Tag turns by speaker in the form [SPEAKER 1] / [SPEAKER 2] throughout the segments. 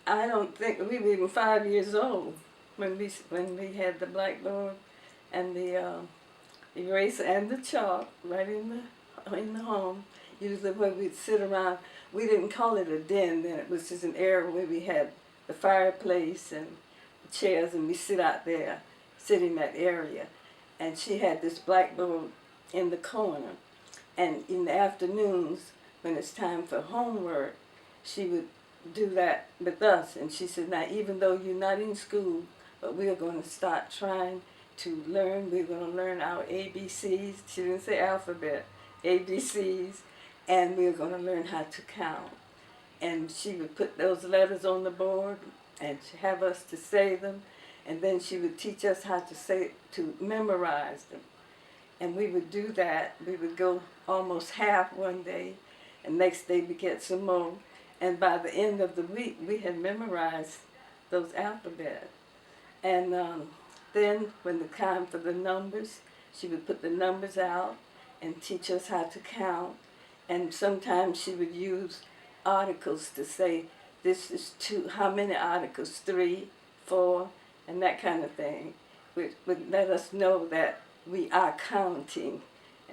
[SPEAKER 1] I don't think we were even 5 years old when we had the blackboard and the eraser and the chalk right in the home. Usually where we'd sit around. We didn't call it a den then. It was just an area where we had the fireplace and chairs, and we sit out there, sit in that area. And she had this blackboard in the corner. And in the afternoons, when it's time for homework, she would do that with us. And she said, now, even though you're not in school, but we are going to start trying to learn. We're going to learn our ABCs. She didn't say alphabet, ABCs. And we're going to learn how to count. And she would put those letters on the board and have us to say them. And then she would teach us how to memorize them. And we would do that. We would go almost half one day, and next day we get some more. And by the end of the week, we had memorized those alphabets. And then when the time for the numbers, she would put the numbers out and teach us how to count. And sometimes she would use articles to say, this is two, how many articles? 3, 4, and that kind of thing. Which would let us know that we are counting.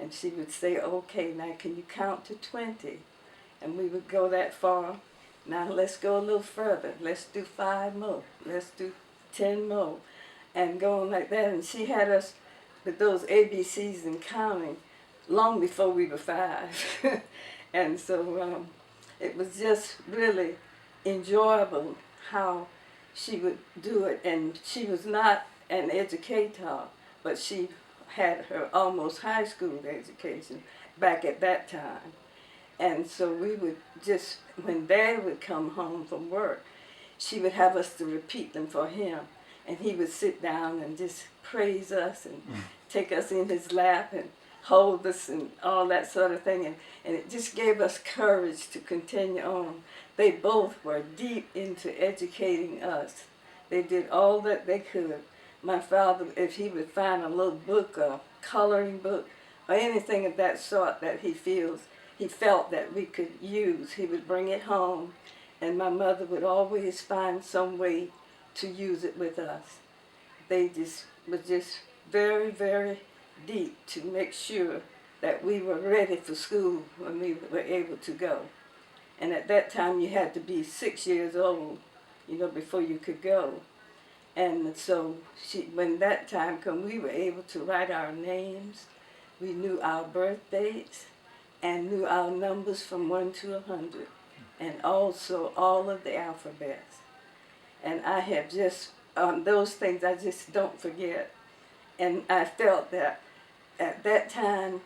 [SPEAKER 1] And she would say, okay, now can you count to 20? And we would go that far. Now let's go a little further. Let's do 5 more. Let's do 10 more. And going like that. And she had us with those ABCs and counting long before we were 5. And so it was just really enjoyable how she would do it. And she was not an educator, but she had her almost high school education back at that time. And so we would just, when Dad would come home from work, she would have us to repeat them for him. And he would sit down and just praise us and take us in his lap and hold us and all that sort of thing. And it just gave us courage to continue on. They both were deep into educating us. They did all that they could. My father, if he would find a little book, a coloring book, or anything of that sort that he felt that we could use, he would bring it home, and my mother would always find some way to use it with us. They just was just very, very deep to make sure that we were ready for school when we were able to go. And at that time you had to be 6 years old, before you could go. And so when that time came, we were able to write our names. We knew our birth dates and knew our numbers from 1 to 100, and also all of the alphabets. And I have just, those things I just don't forget. And I felt that at that time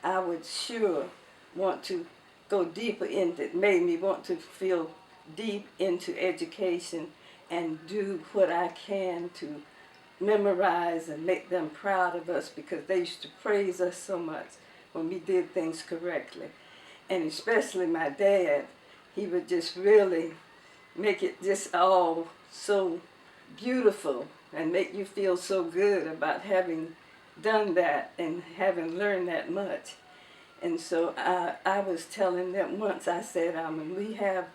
[SPEAKER 1] I would sure want to go deeper into it. Made me want to feel deep into education and do what I can to memorize and make them proud of us, because they used to praise us so much when we did things correctly. And especially my dad, he would just really make it just all so beautiful and make you feel so good about having done that and having learned that much. And so I was telling them once, I said, when we have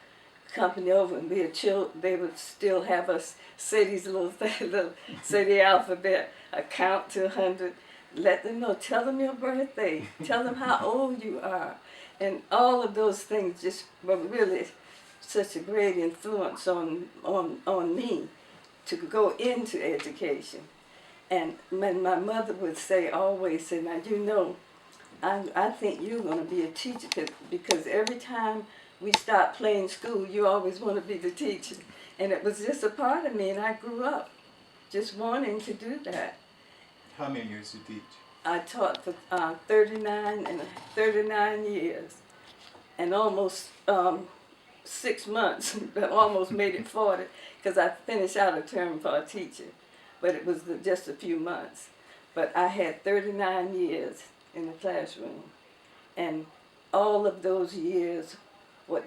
[SPEAKER 1] company over and we are children, they would still have us say these little things, say the alphabet, count to 100, let them know, tell them your birthday, tell them how old you are. And all of those things just were really such a great influence on me to go into education. And when my mother would say, always say, now I think you're going to be a teacher, because every time we start playing school, you always want to be the teacher. And it was just a part of me, and I grew up just wanting to do that.
[SPEAKER 2] How many years did you teach?
[SPEAKER 1] I taught for 39 years, and almost 6 months, almost made it 40, because I finished out a term for a teacher, but it was just a few months. But I had 39 years in the classroom, and all of those years,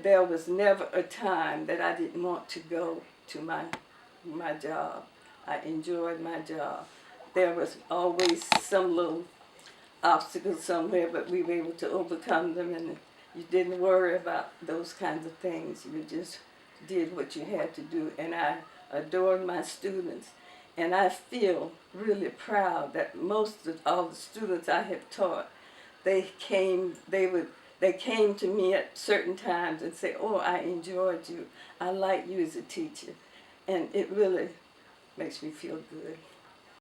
[SPEAKER 1] there was never a time that I didn't want to go to my job. I enjoyed my job. There was always some little obstacle somewhere, but we were able to overcome them, and you didn't worry about those kinds of things. You were just did what you had to do, and I adored my students. And I feel really proud that most of all the students I have taught, they came to me at certain times and say, "Oh, I enjoyed you. I like you as a teacher," and it really makes me feel good.